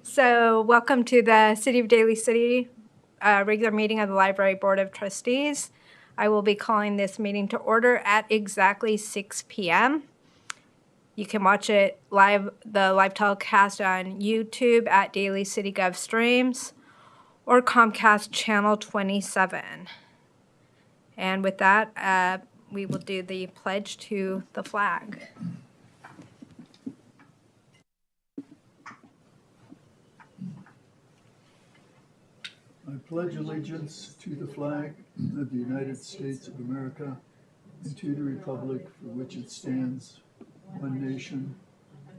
So welcome to the City of Daly City regular meeting of the Library Board of Trustees. I will be calling this meeting to order at exactly 6 p.m. You can watch it live, the live telecast on YouTube at Daly City Gov Streams or Comcast Channel 27. And with that, we will do the pledge to the flag. I pledge allegiance to the flag of the United States of America and to the republic for which it stands, one nation,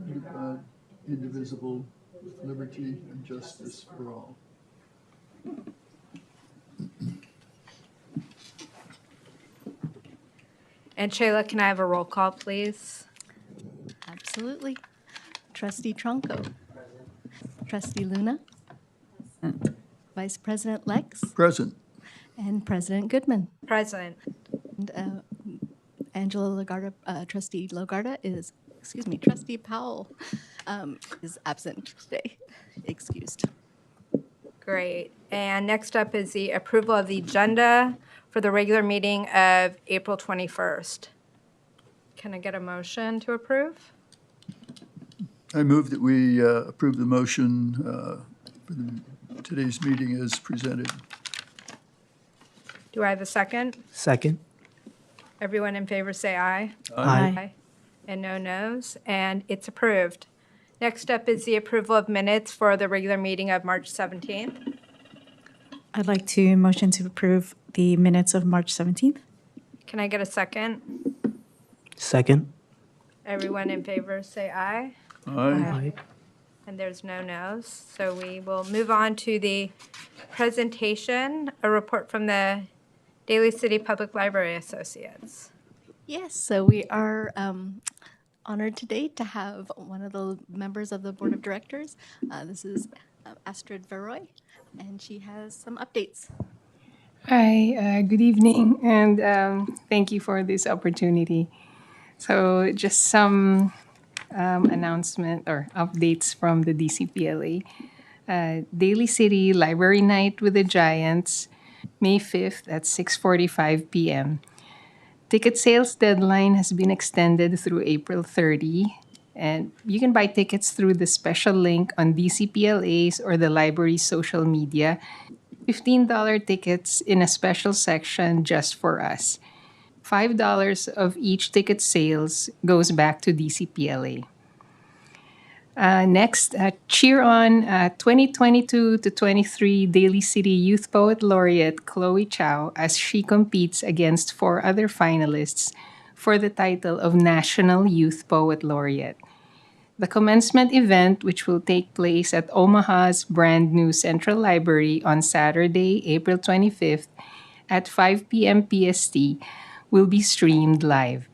under God, indivisible, with liberty and justice for all. And Shayla, can I have a roll call, please? Absolutely. Trustee Tronco. Trustee Luna. Vice President Lex. Present. And President Goodman. Present. And Trustee Powell is absent today, excused. Great. And next up is the approval of the agenda for the regular meeting of April 21st. Can I get a motion to approve? I move that we approve the motion for today's meeting as presented. Do I have a second? Second. Everyone in favor say aye. Aye. And no noes, and it's approved. Next up is the approval of minutes for the regular meeting of March 17th. I'd like to motion to approve the minutes of March 17th. Can I get a second? Second. Everyone in favor say aye. Aye. And there's no no's. So we will move on to the presentation, a report from the Daly City Public Library Associates. Yes, so we are honored today to have one of the members of the Board of Directors. This is Astrid Veroy, and she has some updates. Hi, good evening, and thank you for this opportunity. So just some announcement or updates from the DCPLA. Daly City Library Night with the Giants, May 5th at 6:45 p.m. Ticket sales deadline has been extended through April 30, and you can buy tickets through the special link on DCPLA's or the library's social media. $15 tickets in a special section just for us. $5 of each ticket sales goes back to DCPLA. Next, cheer on 2022 to 23 Daly City Youth Poet Laureate Chloe Chow as she competes against 4 other finalists for the title of National Youth Poet Laureate. The commencement event, which will take place at Omaha's brand new Central Library on Saturday, April 25th at 5 p.m. PST, will be streamed live.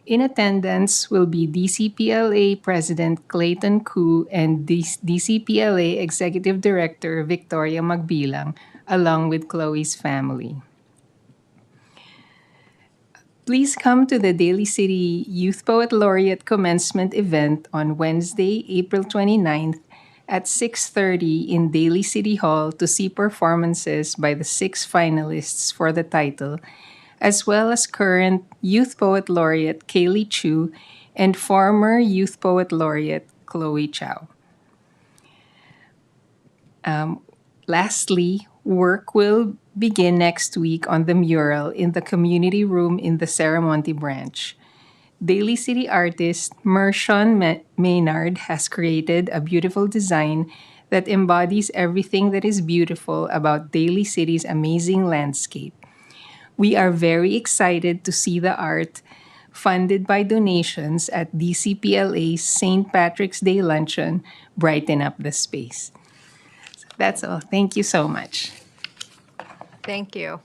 In attendance will be DCPLA President Clayton Koo and DCPLA Executive Director Victoria Magbilang, along with Chloe's family. Please come to the Daly City Youth Poet Laureate Commencement event on Wednesday, April 29th at 6:30 in Daly City Hall to see performances by the 6 finalists for the title, as well as current Youth Poet Laureate Kaylee Chu and former Youth Poet Laureate Chloe Chow. Lastly, work will begin next week on the mural in the community room in the Saramonte branch. Daly City artist Mershon Maynard has created a beautiful design that embodies everything that is beautiful about Daly City's amazing landscape. We are very excited to see the art funded by donations at DCPLA's St. Patrick's Day Luncheon brighten up the space. So that's all. Thank you so much. Thank you.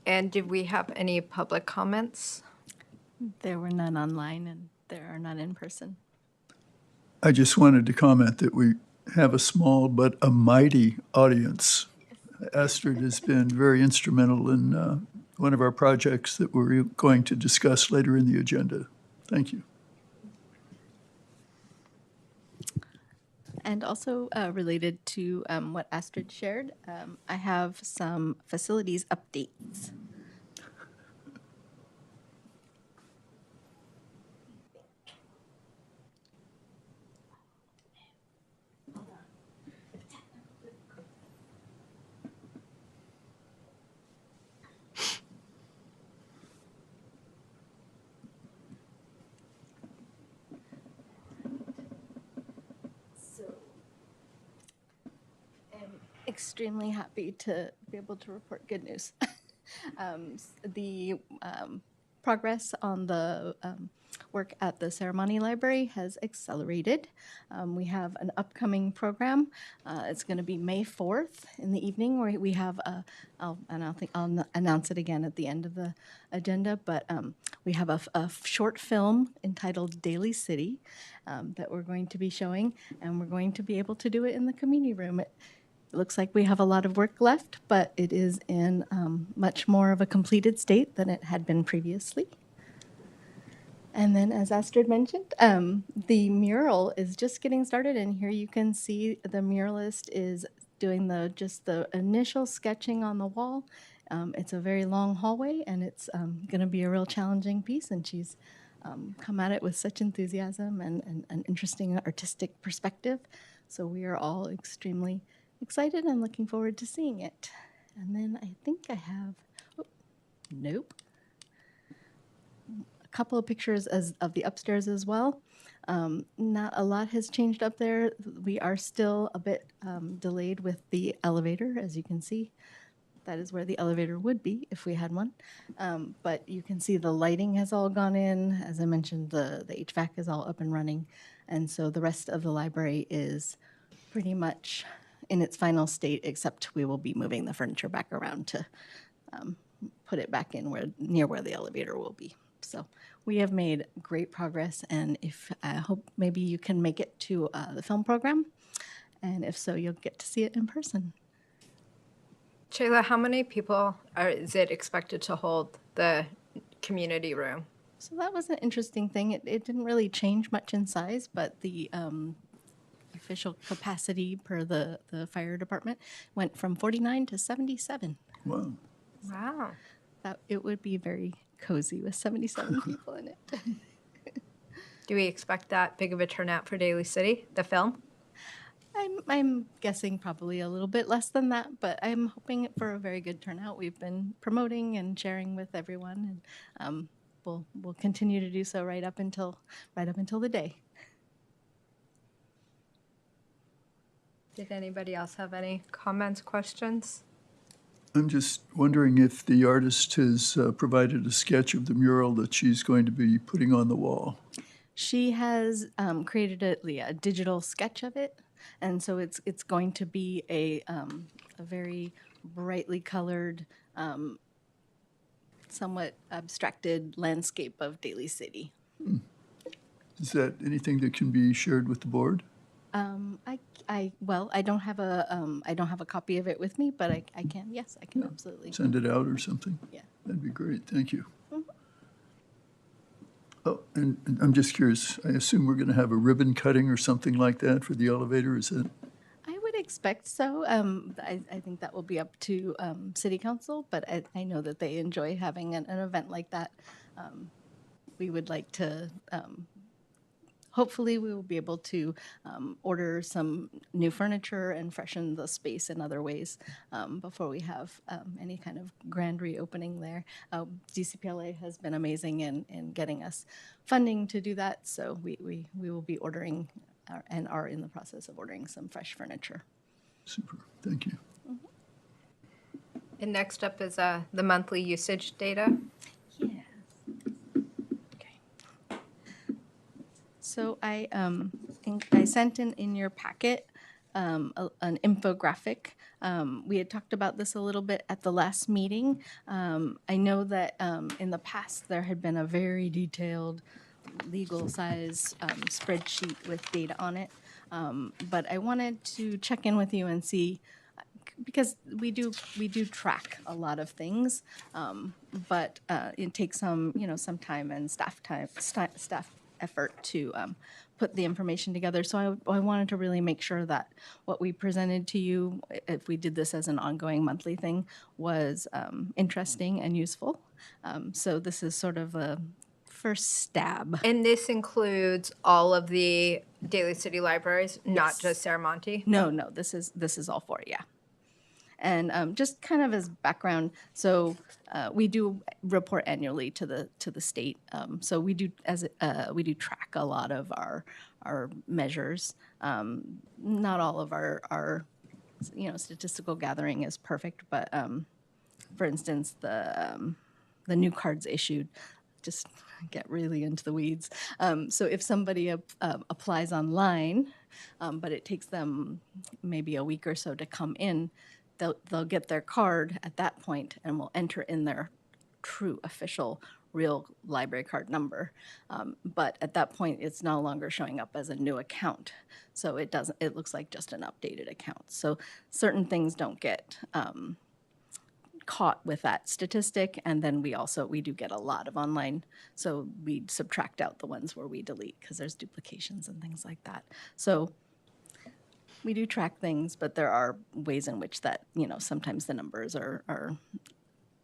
And did we have any public comments? There were none online, and there are none in person. I just wanted to comment that we have a small but a mighty audience. Astrid has been very instrumental in one of our projects that we're going to discuss later in the agenda. Thank you. And also related to what Astrid shared, I have some facilities updates. I'm extremely happy to be able to report good news. The progress on the work at the ceremony library has accelerated. We have an upcoming program. It's going to be May 4th in the evening, where we have I'll announce it again at the end of the agenda, but we have a short film entitled Daly City that we're going to be showing, and we're going to be able to do it in the community room. It looks like we have a lot of work left, but it is in much more of a completed state than it had been previously. And then, as Astrid mentioned, the mural is just getting started, and here you can see the muralist is doing just the initial sketching on the wall. It's a very long hallway, and it's going to be a real challenging piece, and she's come at it with such enthusiasm and an interesting artistic perspective. So we are all extremely excited and looking forward to seeing it. And then I think I have, nope, a couple of pictures of the upstairs as well. Not a lot has changed up there. We are still a bit delayed with the elevator, as you can see. That is where the elevator would be if we had one. But you can see the lighting has all gone in. As I mentioned, the HVAC is all up and running. And so the rest of the library is pretty much in its final state, except we will be moving the furniture back around to put it back in near where the elevator will be. So we have made great progress, and I hope maybe you can make it to the film program, and if so, you'll get to see it in person. Shayla, how many people is it expected to hold the community room? So that was an interesting thing. It didn't really change much in size, but the official capacity per the fire department went from 49 to 77. Wow. Wow. That it would be very cozy with 77 people in it. Do we expect that big of a turnout for Daly City, the film? I'm guessing probably a little bit less than that, but I'm hoping for a very good turnout. We've been promoting and sharing with everyone, and we'll continue to do so right up until the day. Did anybody else have any comments, questions? I'm just wondering if the artist has provided a sketch of the mural that she's going to be putting on the wall. She has created a digital sketch of it, and so it's going to be a very brightly colored, somewhat abstracted landscape of Daly City. Is that anything that can be shared with the board? I don't have a copy of it with me, but I can. Yes, I can absolutely Send it out or something? Yeah. That'd be great. Thank you. Oh, and I'm just curious. I assume we're going to have a ribbon cutting or something like that for the elevator. Is it? I would expect so. I think that will be up to City Council, but I know that they enjoy having an event like that. We would like to. Hopefully, we will be able to order some new furniture and freshen the space in other ways before we have any kind of grand reopening there. DCPLA has been amazing in getting us funding to do that, so we will be ordering and are in the process of ordering some fresh furniture. Super. Thank you. And next up is the monthly usage data. Yes. Okay. So I sent in your packet an infographic. We had talked about this a little bit at the last meeting. I know that in the past there had been a very detailed legal size spreadsheet with data on it. But I wanted to check in with you and see, because we do track a lot of things, but it takes some time and staff effort to put the information together. So I wanted to really make sure that what we presented to you, if we did this as an ongoing monthly thing, was interesting and useful. So this is sort of a first stab. And this includes all of the Daly City libraries, not Yes. just Saramonte? No, this is all for it, yeah. And just kind of as background, so we do report annually to the state. So we do we do track a lot of our measures. Not all of our statistical gathering is perfect, but for instance, the new cards issued. Just get really into the weeds. So if somebody applies online, but it takes them maybe a week or so to come in, they'll get their card at that point and will enter in their true official real library card number. But at that point, it's no longer showing up as a new account. So it looks like just an updated account. So certain things don't get caught with that statistic, and then we do get a lot of online, so we subtract out the ones where we delete because there's duplications and things like that. So we do track things, but there are ways in which that sometimes the numbers are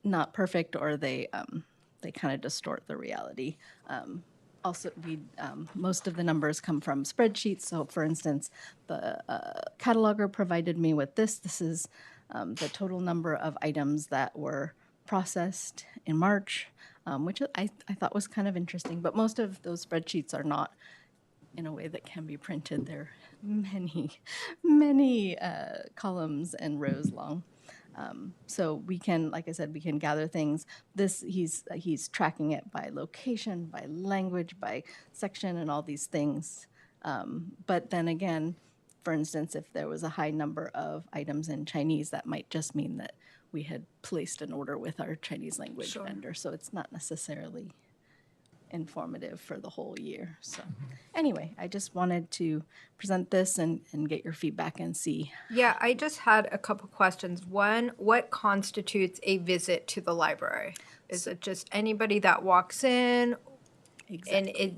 not perfect, or they kind of distort the reality. Also, most of the numbers come from spreadsheets. So, for instance, the cataloger provided me with this. This is the total number of items that were processed in March, which I thought was kind of interesting. But most of those spreadsheets are not in a way that can be printed. They're many columns and rows long. So we can, like I said, we can gather things. He's tracking it by location, by language, by section, and all these things. But then again, for instance, if there was a high number of items in Chinese, that might just mean that we had placed an order with our Chinese language vendor. So it's not necessarily informative for the whole year. So anyway, I just wanted to present this and get your feedback and see. Yeah, I just had a couple questions. One, what constitutes a visit to the library? Is it just anybody that walks in? Exactly.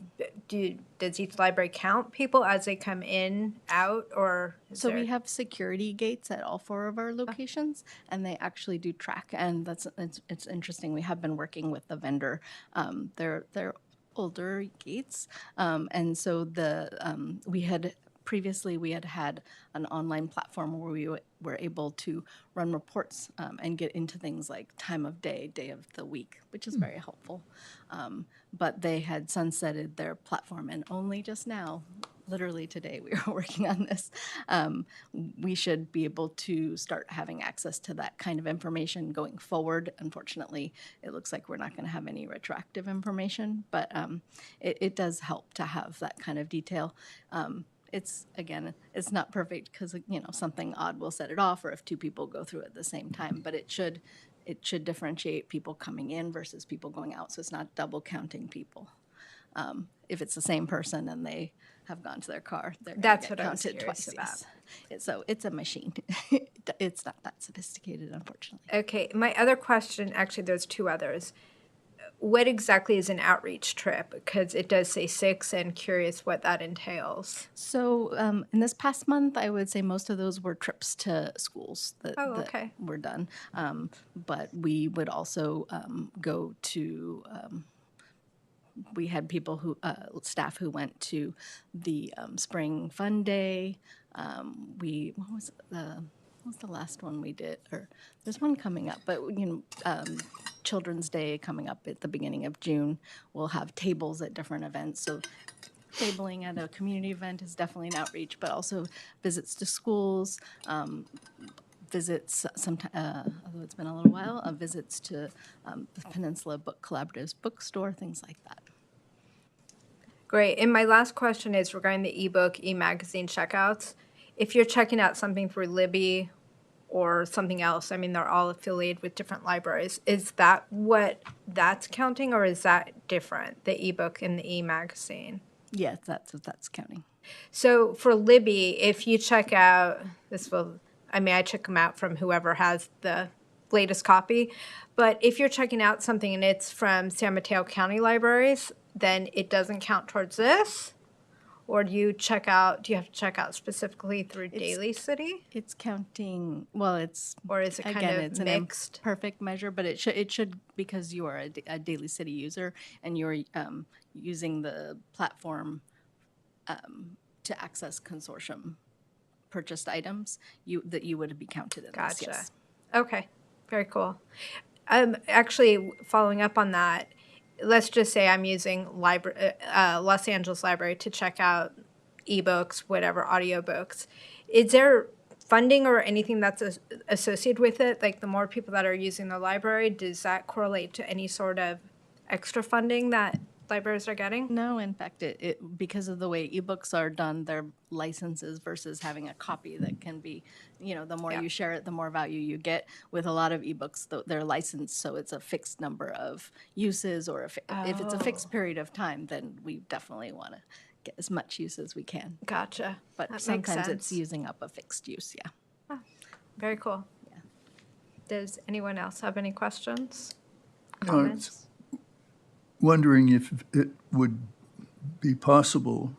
And does each library count people as they come in, out, or So we have security gates at all 4 of our locations, and they actually do track. And it's interesting. We have been working with the vendor. They're older gates, and so we had had an online platform where we were able to run reports and get into things like time of day of the week, which is very helpful. But they had sunsetted their platform, and only just now, literally today, we were working on this. We should be able to start having access to that kind of information going forward. Unfortunately, it looks like we're not going to have any retroactive information, but it does help to have that kind of detail. It's not perfect because something odd will set it off, or if 2 people go through at the same time. But it should differentiate people coming in versus people going out, so it's not double counting people. If it's the same person and they have gone to their car, they're going to get counted twice. Yes. So it's a machine. It's not that sophisticated, unfortunately. Okay, my other question, actually, there's 2 others. What exactly is an outreach trip? Because it does say 6, and curious what that entails. So in this past month, I would say most of those were trips to schools that were done. But we would also go to, we had people staff who went to the Spring Fun Day. What was the last one we did? Or there's one coming up, but Children's Day coming up at the beginning of June. We'll have tables at different events. So tabling at a community event is definitely an outreach, but also visits to schools, visits, although it's been a little while, visits to the Peninsula Book Collaborative's bookstore, things like that. Great. And my last question is regarding the ebook, e-magazine checkouts. If you're checking out something through Libby or something else, I mean, they're all affiliated with different libraries. Is that what that's counting, or is that different, the ebook and the e-magazine? Yes, that's what that's counting. So for Libby, if you check out, I check them out from whoever has the latest copy, but if you're checking out something and it's from San Mateo County Libraries, then it doesn't count towards this? Or do you have to check out specifically through Daly City? It's counting, well, it's, Or is it kind again, of it's mixed? an imperfect measure, but it should, because you are a Daly City user and you're using the platform to access consortium purchased items, that you would be counted in this, Gotcha. yes. Okay, very cool. Actually, following up on that, let's just say I'm using Los Angeles Library to check out ebooks, whatever, audiobooks. Is there funding or anything that's associated with it? Like the more people that are using the library, does that correlate to any sort of extra funding that libraries are getting? No, in fact, because of the way ebooks are done, they're licenses versus having a copy that can be, the more Yeah. you share it, the more value you get. With a lot of ebooks, they're licensed, so it's a fixed number of uses, or if it's a fixed period of time, then we definitely want to get as much use as we can. Gotcha. But That makes sometimes it's sense. using up a fixed use, yeah. Very cool. Yeah. Does anyone else have any questions? No, Comments? wondering if it would be possible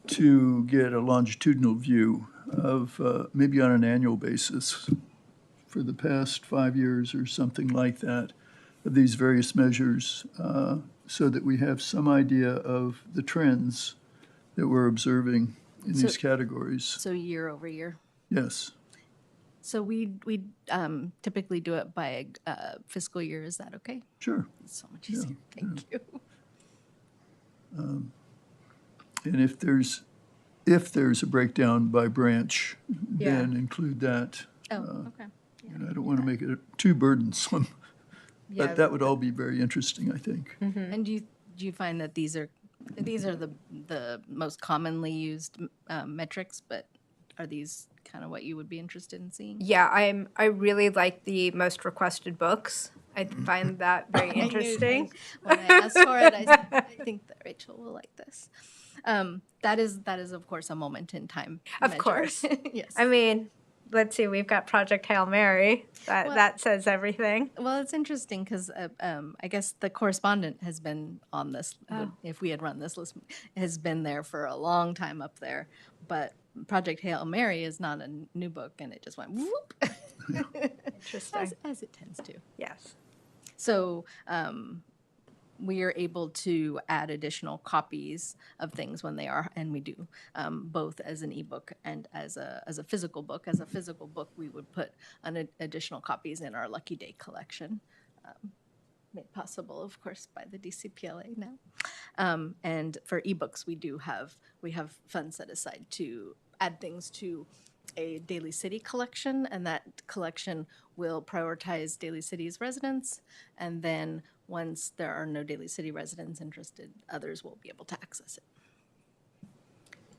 to get a longitudinal view of, maybe on an annual basis, for the past 5 years or something like that, of these various measures, so that we have some idea of the trends that we're observing in these categories. So year over year. Yes. So we typically do it by fiscal year. Is that okay? Sure. It's so much easier. Thank you. And if there's a breakdown by branch, then include that. Oh, okay. And I don't want to make it too burdensome, Yeah. but that would all be very interesting, I think. And do you find that these are the most commonly used metrics, but are these kind of what you would be interested in seeing? Yeah, I really like the most requested books. I find that very interesting. When I asked for it, I said, I think that Rachel will like this. That is of course a moment in time. Of measure. course. Yes. I mean, let's see, we've got Project Hail Mary. That says everything. Well, it's interesting because I guess the correspondent has been on this. If we had run this list, has been there for a long time up there. But Project Hail Mary is not a new book, and it just went whoop, Interesting. as it tends to. Yes. So we are able to add additional copies of things when they are, and we do, both as an ebook and as a physical book. As a physical book, we would put additional copies in our Lucky Day collection, made possible, of course, by the DCPLA now. And for ebooks, we have funds set aside to add things to a Daly City collection, and that collection will prioritize Daly City's residents, and then once there are no Daly City residents interested, others will be able to access it.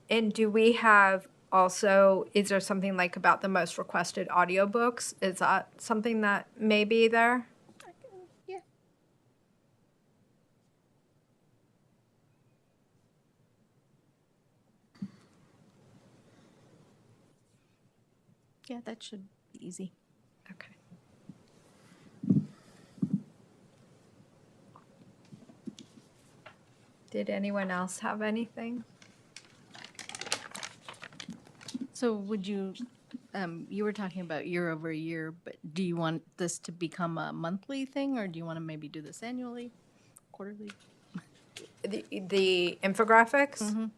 And do we have also, is there something like about the most requested audiobooks? Is that something that may be there? Yeah. Yeah, that should be easy. Okay. Did anyone else have anything? So would you, you were talking about year over year, but do you want this to become a monthly thing, or do you want to maybe do this annually, quarterly? The infographics?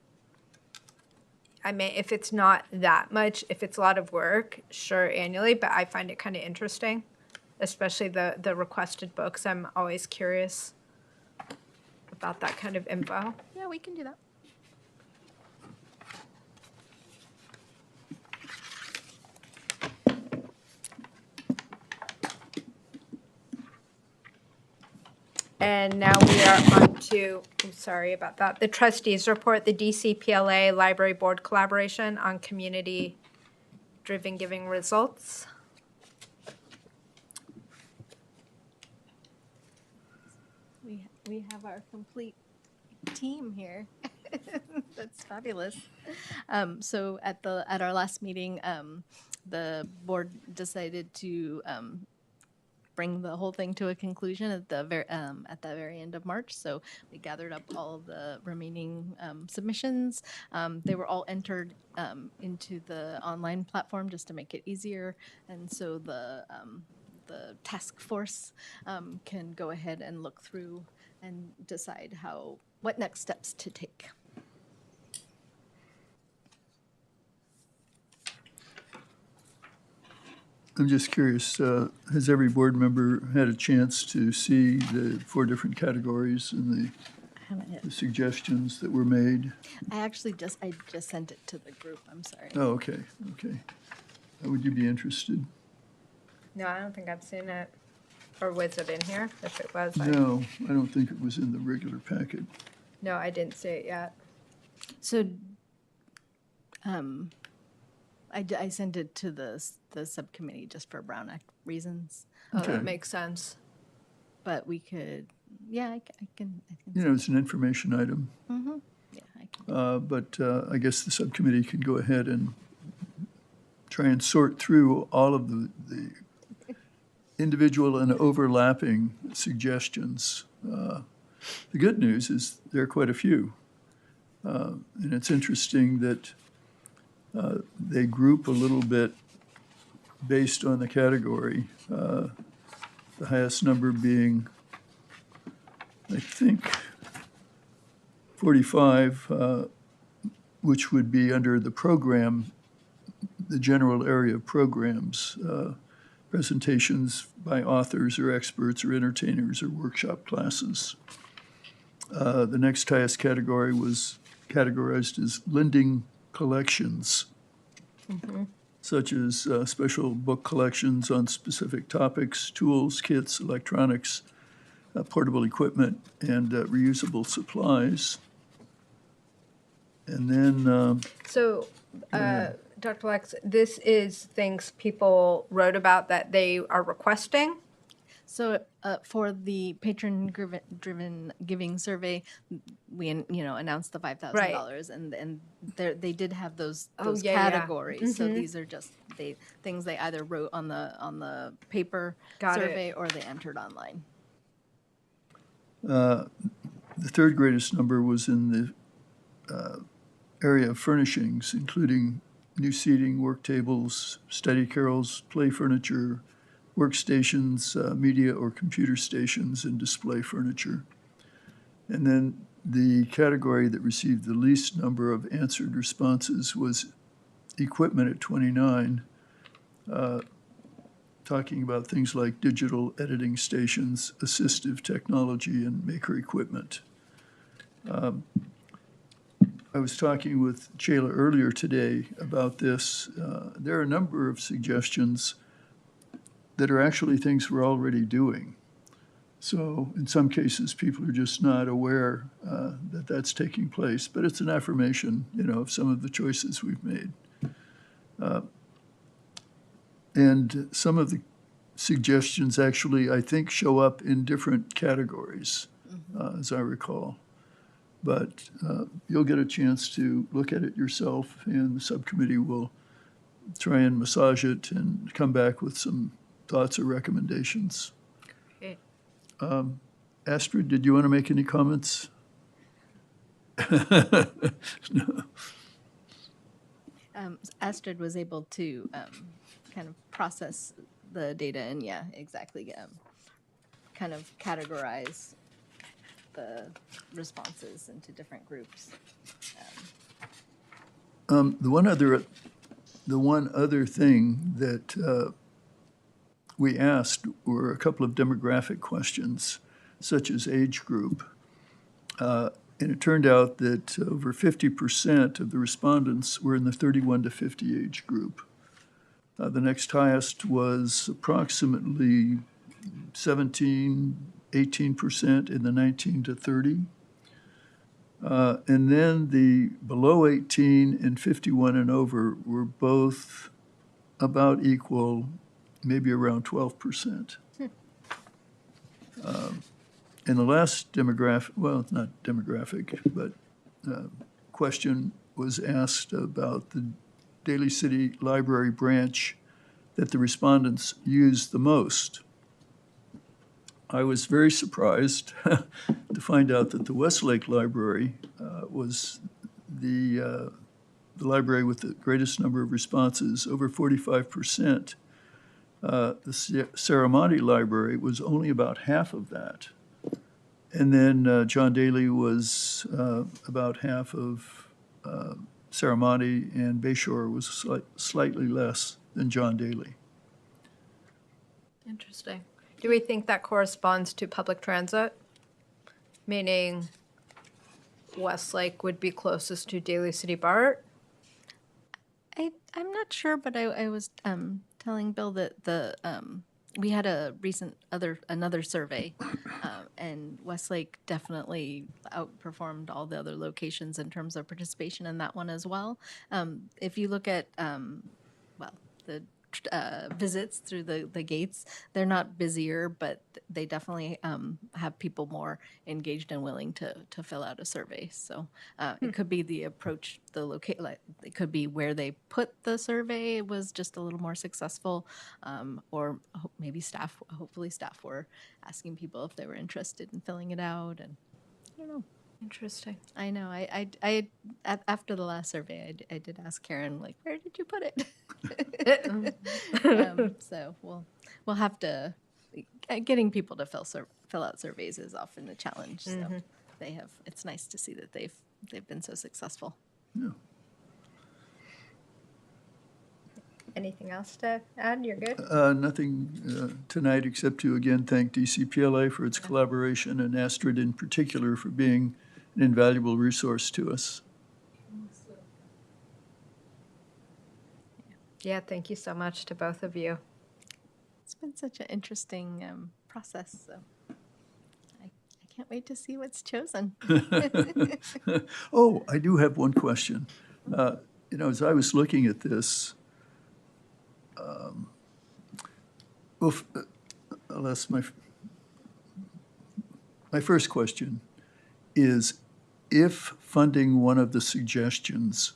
I mean, if it's not that much, if it's a lot of work, sure, annually, but I find it kind of interesting, especially the requested books. I'm always curious about that kind of info. Yeah, we can do that. And now we are on to, I'm sorry about that, the trustees report, the DCPLA Library Board collaboration on community-driven giving results. We have our complete team here. That's fabulous. So at our last meeting, the board decided to bring the whole thing to a conclusion at the very end of March. So we gathered up all of the remaining submissions. They were all entered into the online platform just to make it easier, and so the task force can go ahead and look through and decide what next steps to take. I'm just curious, has every board member had a chance to see the 4 different categories and the suggestions that were made? I just sent it to the group. I'm sorry. Oh, okay, okay. Would you be interested? No, I don't think I've seen it. Or was it in here? If it was, No, I don't think it was in the regular packet. no, I didn't see it yet. So, I sent it to the subcommittee just for Brown Act reasons, Oh, Okay. that makes sense. but we could, yeah, I can. You know, it's an information item, Yeah, I can. but I guess the subcommittee can go ahead and try and sort through all of the individual and overlapping suggestions. The good news is there are quite a few. And it's interesting that they group a little bit based on the category. The highest number being, I think, 45, which would be under the program, the general area of programs, presentations by authors or experts or entertainers or workshop classes. The next highest category was categorized as lending collections, such as special book collections on specific topics, tools, kits, electronics, portable equipment, and reusable supplies. And then, So, Dr. Lex, this is things people wrote about that they are requesting? So for the patron-driven giving survey, we announced the $5,000, and they did have those yeah. categories. So these are just things they either wrote on the paper Got it. survey or they entered online. the third greatest number was in the area of furnishings, including new seating, work tables, study carrels, play furniture, workstations, media or computer stations, and display furniture. And then the category that received the least number of answered responses was equipment at 29, talking about things like digital editing stations, assistive technology, and maker equipment. I was talking with Chayla earlier today about this. There are a number of suggestions that are actually things we're already doing. So in some cases, people are just not aware that that's taking place, but it's an affirmation, of some of the choices we've made. And some of the suggestions actually, I think, show up in different categories, as I recall. But you'll get a chance to look at it yourself, and the subcommittee will try and massage it and come back with some thoughts or recommendations. Okay. Astrid, did you want to make any comments? No. Astrid was able to kind of process the data and, yeah, exactly, kind of categorize the responses into different groups. The one other thing that we asked were a couple of demographic questions, such as age group. And it turned out that over 50% of the respondents were in the 31 to 50 age group. The next highest was approximately 18% in the 19 to 30. And then the below 18 and 51 and over were both about equal, maybe around 12%. And the last demographic, well, not demographic, but question was asked about the Daly City Library branch that the respondents used the most. I was very surprised to find out that the Westlake Library was the library with the greatest number of responses, over 45%. The Serramonte Library was only about half of that. And then John Daly was about half of Serramonte, and Bayshore was slightly less than John Daly. Interesting. Do we think that corresponds to public transit? Meaning Westlake would be closest to Daly City BART? I'm not sure, but I was telling Bill that we had another survey, and Westlake definitely outperformed all the other locations in terms of participation in that one as well. If you look at the visits through the gates, they're not busier, but they definitely have people more engaged and willing to fill out a survey. So it could be the approach, it could be where they put the survey was just a little more successful, or maybe hopefully staff were asking people if they were interested in filling it out, and I don't know. Interesting. I know. After the last survey, I did ask Karen, like, where did you put it? So we'll have to. Getting people to fill out surveys is often a challenge. So it's nice to see that they've been so successful. Yeah. Anything else to add? You're good? Nothing tonight except to again thank DCPLA for its collaboration and Astrid in particular for being an invaluable resource to us. Yeah, thank you so much to both of you. It's been such an interesting process. So I can't wait to see what's chosen. Oh, I do have one question. As I was looking at this, alas, my first question is, if funding one of the suggestions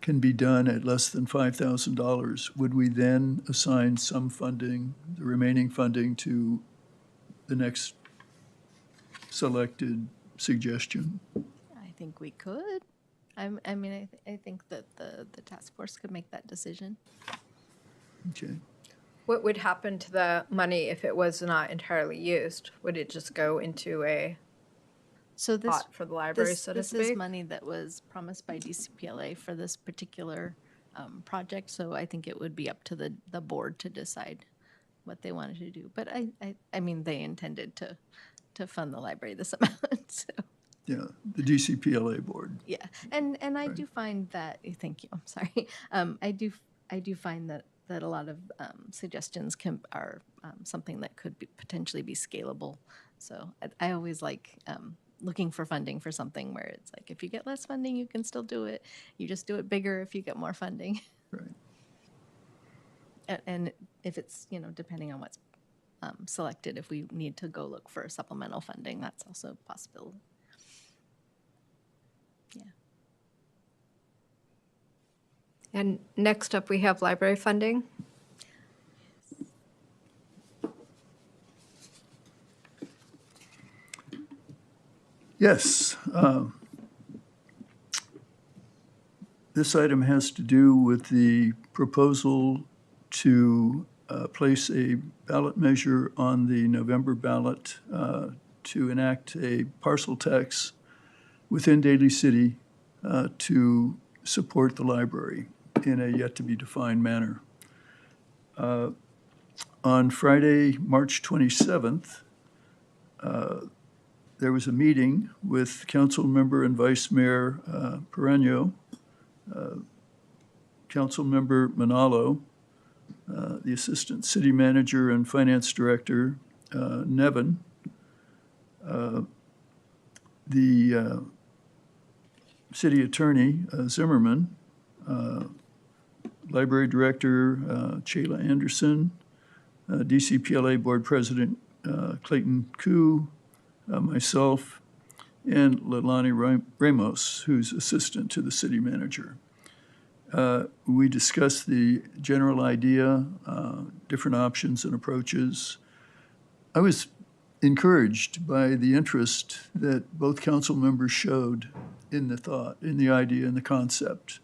can be done at less than $5,000, would we then assign some funding, the remaining funding, to the next selected suggestion? I think we could. I think that the task force could make that decision. Okay. What would happen to the money if it was not entirely used? Would it just go into a So this pot for the library, so to this speak? is money that was promised by DCPLA for this particular project. So I think it would be up to the board to decide what they wanted to do. But I mean, they intended to fund the library this amount. So. Yeah, the DCPLA board. Yeah, and I do find that. Thank you. I'm sorry. I do find that a lot of suggestions are something that could potentially be scalable. So I always like looking for funding for something where it's like, if you get less funding, you can still do it. You just do it bigger if you get more funding. Right. And if it's, depending on what's selected, if we need to go look for supplemental funding, that's also a possibility. Yeah. And next up, we have library funding. Yes. This item has to do with the proposal to place a ballot measure on the November ballot to enact a parcel tax within Daly City to support the library in a yet-to-be-defined manner. On Friday, March 27th, there was a meeting with Council Member and Vice Mayor Pereño, Council Member Manalo, the Assistant City Manager and Finance Director, Nevin, the City Attorney, Zimmerman, Library Director, Chayla Anderson, DCPLA Board President, Clayton Koo, myself, and Leilani Ramos, who's assistant to the city manager. We discussed the general idea, different options and approaches. I was encouraged by the interest that both council members showed in the thought, in the idea, and the concept.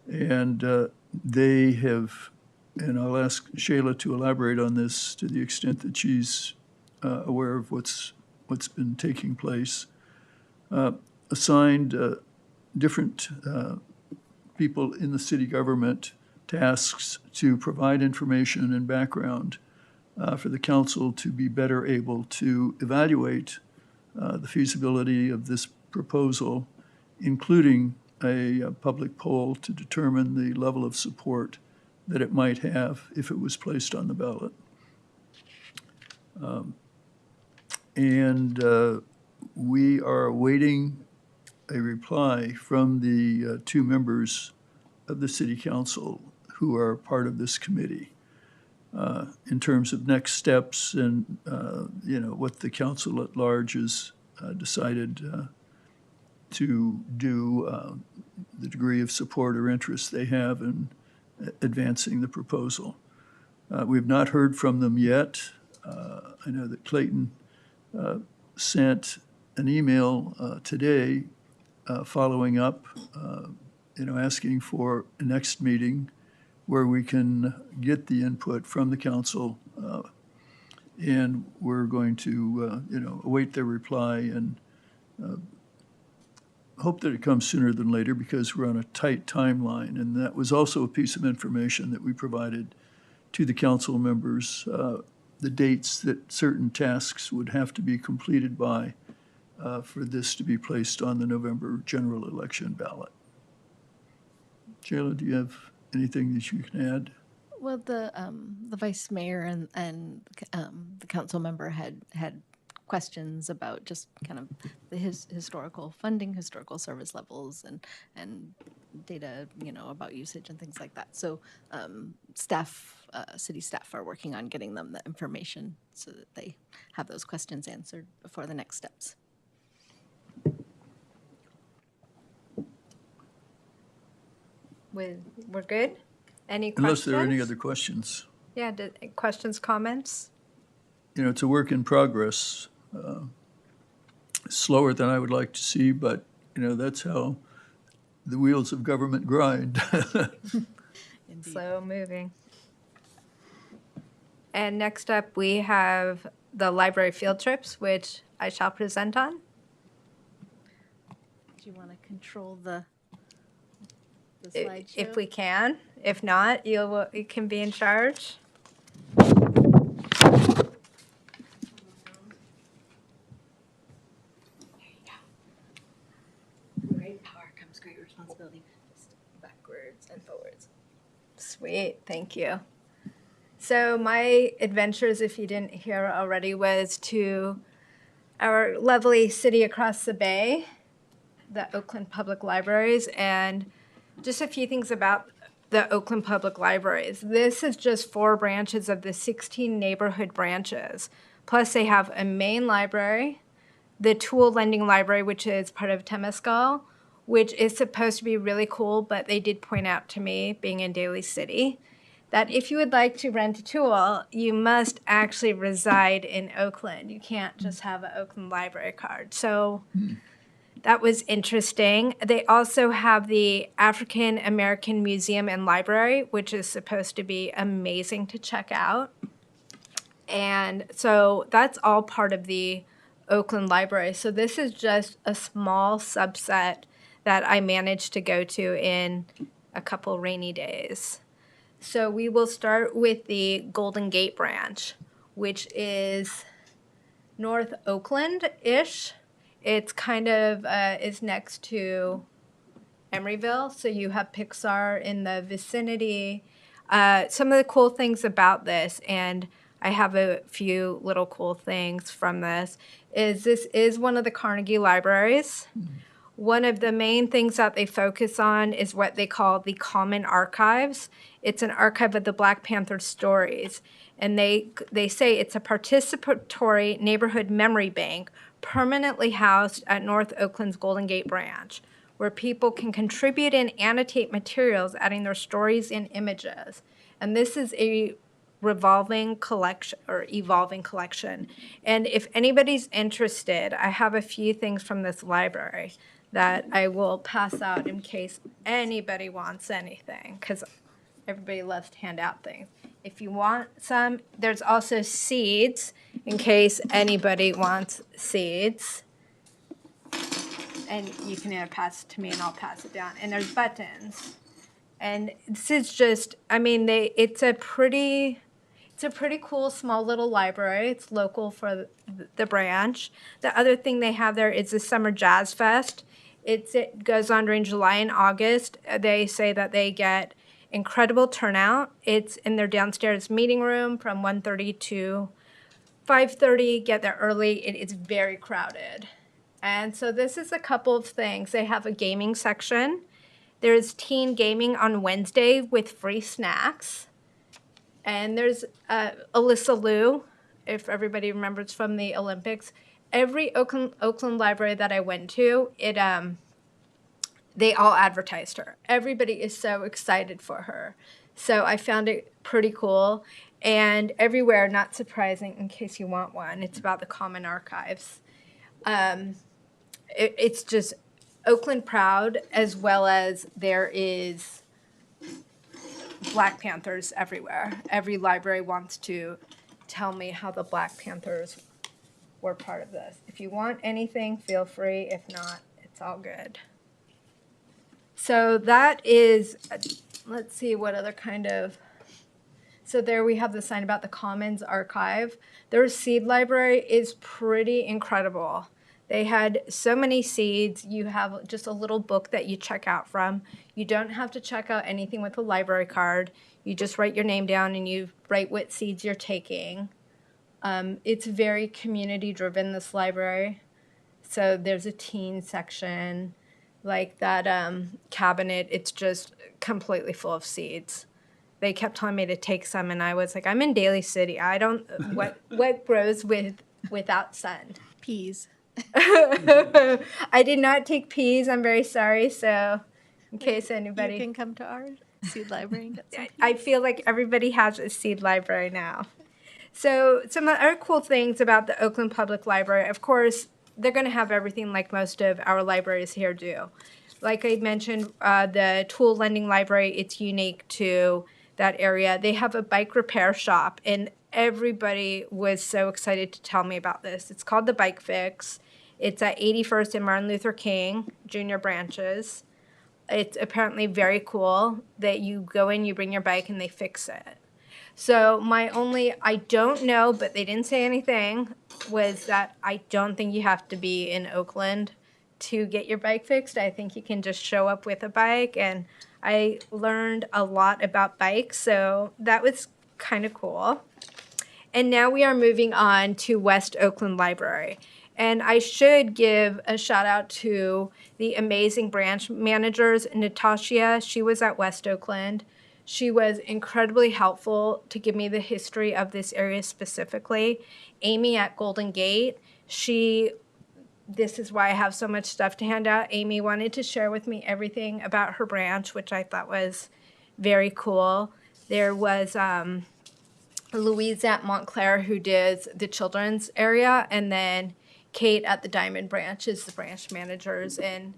And they have, and I'll ask Shayla to elaborate on this to the extent that she's aware of what's been taking place, assigned different people in the city government tasks to provide information and background for the council to be better able to evaluate the feasibility of this proposal, including a public poll to determine the level of support that it might have if it was placed on the ballot. And we are awaiting a reply from the two members of the city council who are part of this committee in terms of next steps and, what the council at large has decided to do, the degree of support or interest they have in advancing the proposal. We have not heard from them yet. I know that Clayton sent an email today following up, asking for a next meeting where we can get the input from the council, and we're going to, await their reply and hope that it comes sooner than later because we're on a tight timeline. And that was also a piece of information that we provided to the council members, the dates that certain tasks would have to be completed by for this to be placed on the November general election ballot. Shayla, do you have anything that you can add? Well, the vice mayor and the council member had questions about just kind of the historical funding, historical service levels, and data, about usage and things like that. So city staff are working on getting them the information so that they have those questions answered before the next steps. We're good? Any questions? Unless there are any other questions. Yeah, questions, comments? It's a work in progress. Slower than I would like to see, but, that's how the wheels of government grind. Slow moving. And next up, we have the library field trips, which I shall present on. Do you want to control the slideshow? If we can. If not, you can be in charge. Great power comes great responsibility. Just backwards and forwards. Sweet, thank you. So my adventures, if you didn't hear already, was to our lovely city across the bay, the Oakland Public Libraries, and just a few things about the Oakland Public Libraries. This is just 4 branches of the 16 neighborhood branches. Plus they have a main library, the Tool Lending Library, which is part of Temescal, which is supposed to be really cool, but they did point out to me, being in Daly City, that if you would like to rent a tool, you must actually reside in Oakland. You can't just have an Oakland library card. So that was interesting. They also have the African American Museum and Library, which is supposed to be amazing to check out. And so that's all part of the Oakland Library. So this is just a small subset that I managed to go to in a couple rainy days. So we will start with the Golden Gate branch, which is North Oakland-ish. It's kind of is next to Emeryville, so you have Pixar in the vicinity. Some of the cool things about this, and I have a few little cool things from this is one of the Carnegie libraries. One of the main things that they focus on is what they call the Common Archives. It's an archive of the Black Panther stories. And they say it's a participatory neighborhood memory bank permanently housed at North Oakland's Golden Gate branch, where people can contribute and annotate materials, adding their stories and images. And this is a revolving collection or evolving collection. And if anybody's interested, I have a few things from this library that I will pass out in case anybody wants anything, because everybody loves to hand out things. If you want some, there's also seeds in case anybody wants seeds. And you can either pass it to me and I'll pass it down. And there's buttons. And this is just, I mean, it's a pretty cool small little library. It's local for the branch. The other thing they have there is the Summer Jazz Fest. It goes on during July and August. They say that they get incredible turnout. It's in their downstairs meeting room from 1:30 to 5:30. Get there early. It is very crowded. And so this is a couple of things. They have a gaming section. There's teen gaming on Wednesday with free snacks. And there's Alyssa Liu, if everybody remembers from the Olympics. Every Oakland library that I went to, they all advertised her. Everybody is so excited for her. So I found it pretty cool. And everywhere, not surprising, in case you want one, it's about the Common Archives. It's just Oakland proud, as well as there is Black Panthers everywhere. Every library wants to tell me how the Black Panthers were part of this. If you want anything, feel free. If not, it's all good. So that is, let's see what other kind of, so there we have the sign about the Commons Archive. Their seed library is pretty incredible. They had so many seeds. You have just a little book that you check out from. You don't have to check out anything with a library card. You just write your name down and you write what seeds you're taking. It's very community driven, this library. So there's a teen section, like that cabinet. It's just completely full of seeds. They kept telling me to take some, and I was like, I'm in Daly City. I don't, what grows without sun? Peas. I did not take peas. I'm very sorry. So, in case anybody, You can come to our seed library and get some. I feel like everybody has a seed library now. So, some other cool things about the Oakland Public Library, of course, they're going to have everything like most of our libraries here do. Like I mentioned, the tool lending library, it's unique to that area. They have a bike repair shop, and everybody was so excited to tell me about this. It's called the Bike Fix. It's at 81st and Martin Luther King Jr. branches. It's apparently very cool that you go in, you bring your bike, and they fix it. So I don't know, but they didn't say anything, was that I don't think you have to be in Oakland to get your bike fixed. I think you can just show up with a bike, and I learned a lot about bikes, so that was kind of cool. And now we are moving on to West Oakland Library. And I should give a shout out to the amazing branch managers. Natasha, she was at West Oakland. She was incredibly helpful to give me the history of this area specifically. Amy at Golden Gate, this is why I have so much stuff to hand out. Amy wanted to share with me everything about her branch, which I thought was very cool. There was Louise at Montclair, who did the children's area, and then Kate at the Diamond branch is the branch managers. And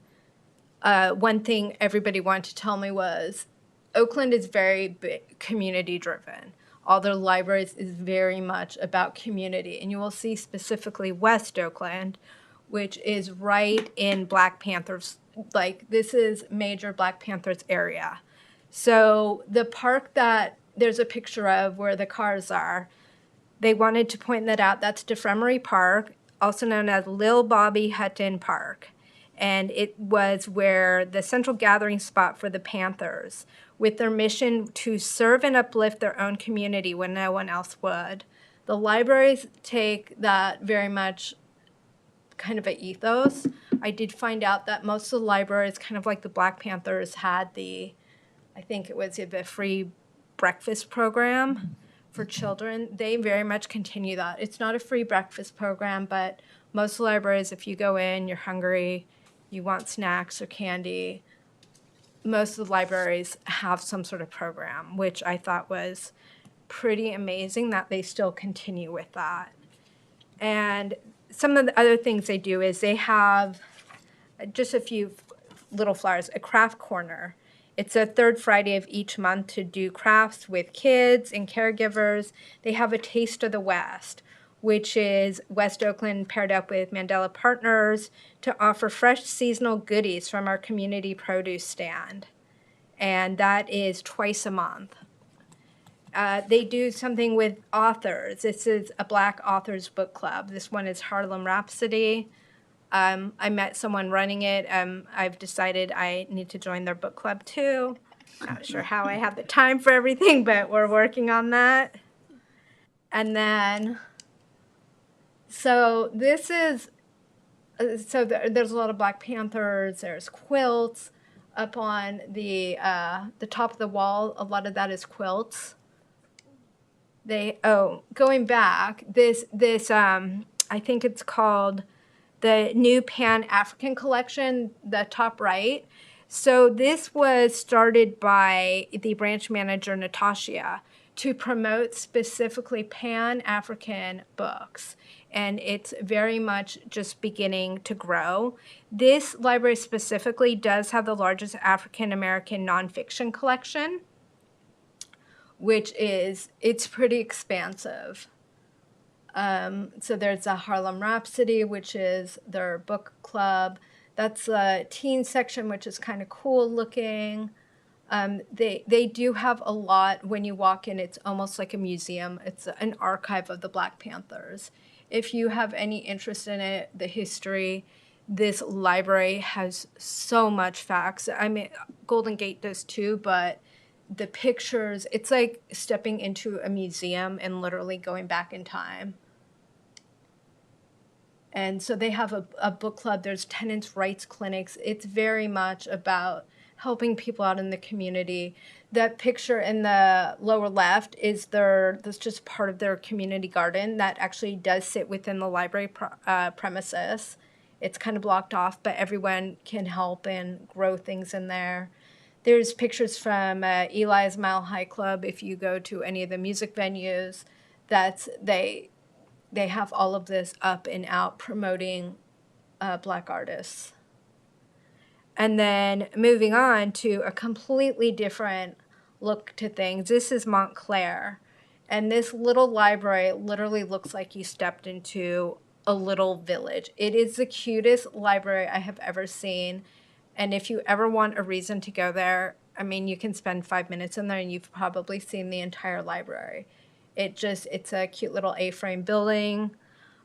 one thing everybody wanted to tell me was Oakland is very community driven. All their libraries is very much about community. And you will see specifically West Oakland, which is right in Black Panthers. Like, this is major Black Panthers area. So the park that there's a picture of where the cars are, they wanted to point that out. That's DeFremery Park, also known as Lil Bobby Hutton Park. And it was where the central gathering spot for the Panthers, with their mission to serve and uplift their own community when no one else would. The libraries take that very much kind of an ethos. I did find out that most of the libraries, kind of like the Black Panthers, had I think it was the free breakfast program for children. They very much continue that. It's not a free breakfast program, but most libraries, if you go in, you're hungry, you want snacks or candy, most of the libraries have some sort of program, which I thought was pretty amazing that they still continue with that. And some of the other things they do is they have just a few little flyers, a craft corner. It's a third Friday of each month to do crafts with kids and caregivers. They have a Taste of the West, which is West Oakland paired up with Mandela Partners to offer fresh seasonal goodies from our community produce stand. And that is twice a month. They do something with authors. This is a Black Authors Book Club. This one is Harlem Rhapsody. I met someone running it. I've decided I need to join their book club too. Not sure how I have the time for everything, but we're working on that. And then, so this is, there's a lot of Black Panthers. There's quilts up on the top of the wall. A lot of that is quilts. Going back, this I think it's called the new Pan-African collection, the top right. So this was started by the branch manager, Natasha, to promote specifically Pan-African books. And it's very much just beginning to grow. This library specifically does have the largest African-American nonfiction collection, which it's pretty expansive. So there's a Harlem Rhapsody, which is their book club. That's a teen section, which is kind of cool looking. They do have a lot. When you walk in, it's almost like a museum. It's an archive of the Black Panthers. If you have any interest in it, the history, this library has so much facts. I mean, Golden Gate does too, but the pictures, it's like stepping into a museum and literally going back in time. And so they have a book club. There's tenants' rights clinics. It's very much about helping people out in the community. That picture in the lower left is that's just part of their community garden that actually does sit within the library premises. It's kind of blocked off, but everyone can help and grow things in there. There's pictures from Eli's Mile High Club. If you go to any of the music venues, they have all of this up and out promoting Black artists. And then moving on to a completely different look to things. This is Montclair. And this little library literally looks like you stepped into a little village. It is the cutest library I have ever seen. And if you ever want a reason to go there, I mean, you can spend 5 minutes in there and you've probably seen the entire library. It's a cute little A-frame building.